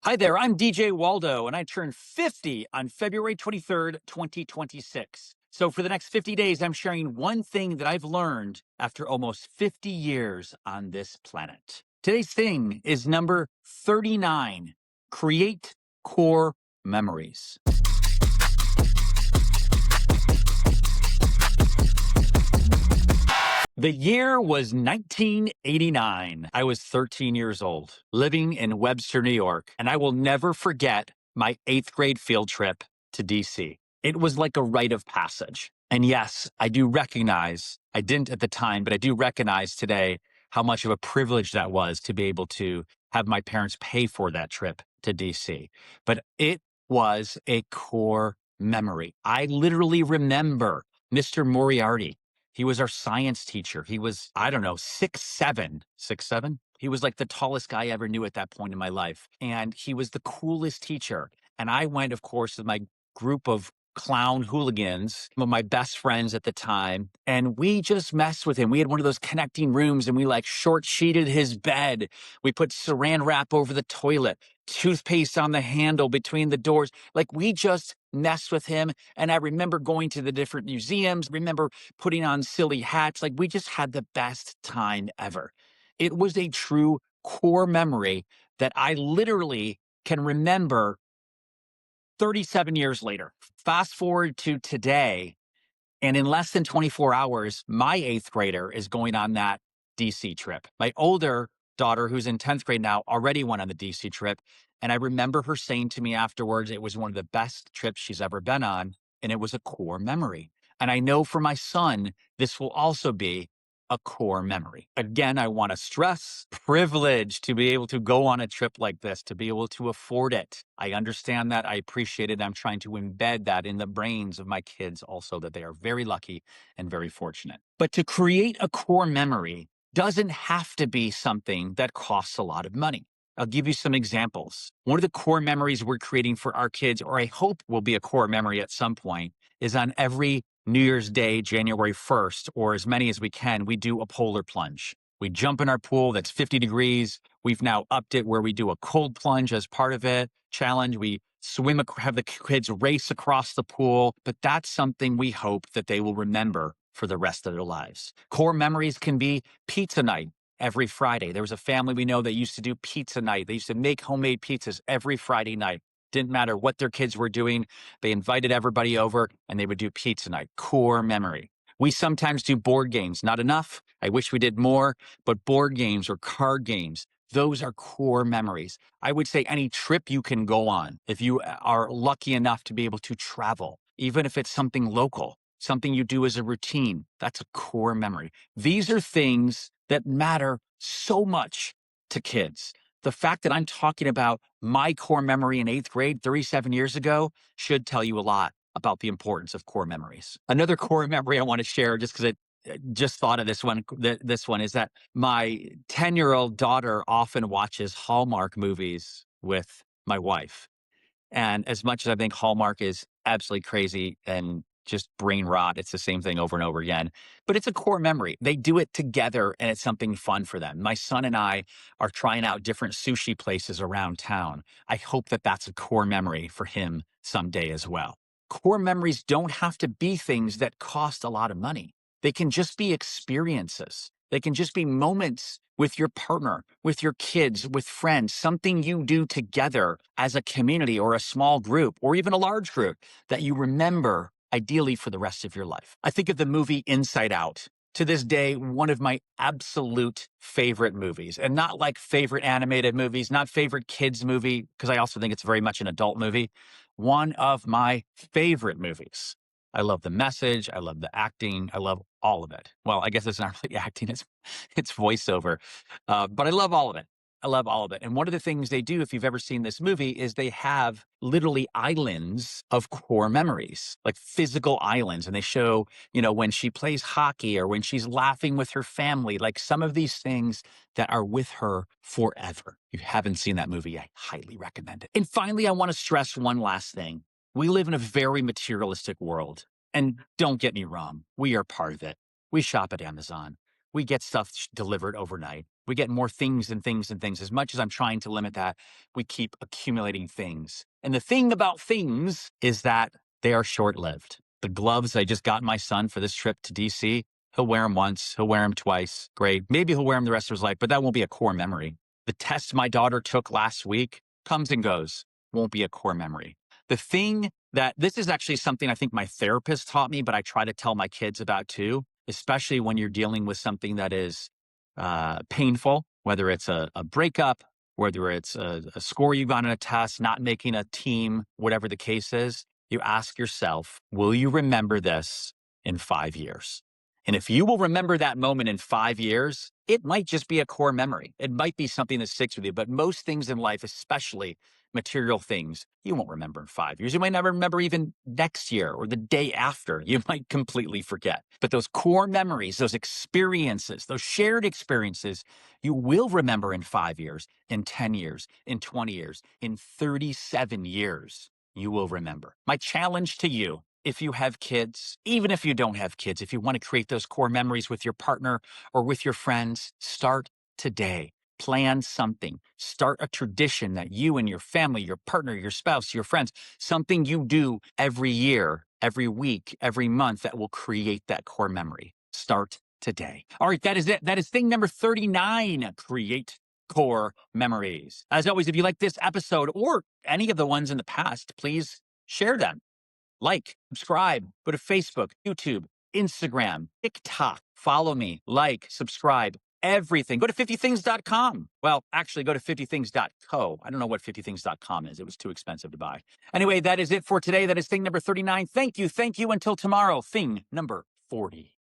Hi there, I'm DJ Waldow, and I turned 50 on February 23rd, 2026. So, for the next 50 days, I'm sharing one thing that I've learned after almost 50 years on this planet. Today's thing is number 39: create core memories. The year was 1989. I was 13 years old, living in Webster, New York, and I will never forget my eighth grade field trip to DC. It was like a rite of passage. And yes, I do recognize, I didn't at the time, but I do recognize today how much of a privilege that was to be able to have my parents pay for that trip to DC. But it was a core memory. I literally remember Mr. Moriarty. He was our science teacher. He was, I don't know, 6'7", 6'7". He was like the tallest guy I ever knew at that point in my life. And he was the coolest teacher. And I went, of course, with my group of clown hooligans, some of my best friends at the time, and we just messed with him. We had one of those connecting rooms and we like short sheeted his bed. We put saran wrap over the toilet, toothpaste on the handle between the doors. Like we just messed with him. And I remember going to the different museums, remember putting on silly hats. Like we just had the best time ever. It was a true core memory that I literally can remember 37 years later. Fast forward to today, and in less than 24 hours, my eighth grader is going on that DC trip. My older daughter, who's in 10th grade now, already went on the DC trip. And I remember her saying to me afterwards, it was one of the best trips she's ever been on. And it was a core memory. And I know for my son, this will also be a core memory. Again, I want to stress privilege to be able to go on a trip like this, to be able to afford it. I understand that. I appreciate it. I'm trying to embed that in the brains of my kids also, that they are very lucky and very fortunate. But to create a core memory doesn't have to be something that costs a lot of money. I'll give you some examples. One of the core memories we're creating for our kids, or I hope will be a core memory at some point, is on every New Year's Day, January 1st, or as many as we can, we do a polar plunge. We jump in our pool that's 50 degrees. We've now upped it where we do a cold plunge as part of it. Challenge. We swim, have the kids race across the pool. But that's something we hope that they will remember for the rest of their lives. Core memories can be pizza night every Friday. There was a family we know that used to do pizza night. They used to make homemade pizzas every Friday night. Didn't matter what their kids were doing. They invited everybody over and they would do pizza night. Core memory. We sometimes do board games. Not enough. I wish we did more, but board games or card games, those are core memories. I would say any trip you can go on, if you are lucky enough to be able to travel, even if it's something local, something you do as a routine, that's a core memory. These are things that matter so much to kids. The fact that I'm talking about my core memory in eighth grade 37 years ago should tell you a lot about the importance of core memories. Another core memory I want to share, just because I just thought of this one, is that my 10-year-old daughter often watches Hallmark movies with my wife. And as much as I think Hallmark is absolutely crazy and just brain rot, it's the same thing over and over again. But it's a core memory. They do it together and it's something fun for them. My son and I are trying out different sushi places around town. I hope that that's a core memory for him someday as well. Core memories don't have to be things that cost a lot of money. They can just be experiences. They can just be moments with your partner, with your kids, with friends, something you do together as a community or a small group or even a large group that you remember ideally for the rest of your life. I think of the movie Inside Out. To this day, one of my absolute favorite movies, and not like favorite animated movies, not favorite kids movie, because I also think it's very much an adult movie. One of my favorite movies. I love the message. I love the acting. I love all of it. Well, I guess it's not really acting. It's voiceover. But I love all of it. I love all of it. And one of the things they do, if you've ever seen this movie, is they have literally islands of core memories, like physical islands. And they show, when she plays hockey or when she's laughing with her family, like some of these things that are with her forever. If you haven't seen that movie, I highly recommend it. And finally, I want to stress one last thing. We live in a very materialistic world. And don't get me wrong, we are part of it. We shop at Amazon. We get stuff delivered overnight. We get more things and things and things. As much as I'm trying to limit that, we keep accumulating things. And the thing about things is that they are short-lived. The gloves I just got my son for this trip to DC, he'll wear them once, he'll wear them twice. Great. Maybe he'll wear them the rest of his life, but that won't be a core memory. The test my daughter took last week comes and goes, won't be a core memory. The thing that this is actually something I think my therapist taught me, but I try to tell my kids about too, especially when you're dealing with something that is painful, whether it's a breakup, whether it's a score you got on a test, not making a team, whatever the case is, you ask yourself, will you remember this in 5 years? And if you will remember that moment in 5 years, it might just be a core memory. It might be something that sticks with you, but most things in life, especially material things, you won't remember in 5 years. You might never remember even next year or the day after. You might completely forget. But those core memories, those experiences, those shared experiences, you will remember in 5 years, in 10 years, in 20 years, in 37 years, you will remember. My challenge to you, if you have kids, even if you don't have kids, if you want to create those core memories with your partner or with your friends, start today. Plan something. Start a tradition that you and your family, your partner, your spouse, your friends, something you do every year, every week, every month that will create that core memory. Start today. All right, that is it. That is thing number 39. Create core memories. As always, if you like this episode or any of the ones in the past, please share them. Like, subscribe, go to Facebook, YouTube, Instagram, TikTok. Follow me, like, subscribe, everything. Go to 50things.com. Well, actually, go to 50things.co. I don't know what 50things.com is. It was too expensive to buy. Anyway, that is it for today. That is thing number 39. Thank you. Thank you. Until tomorrow, thing number 40.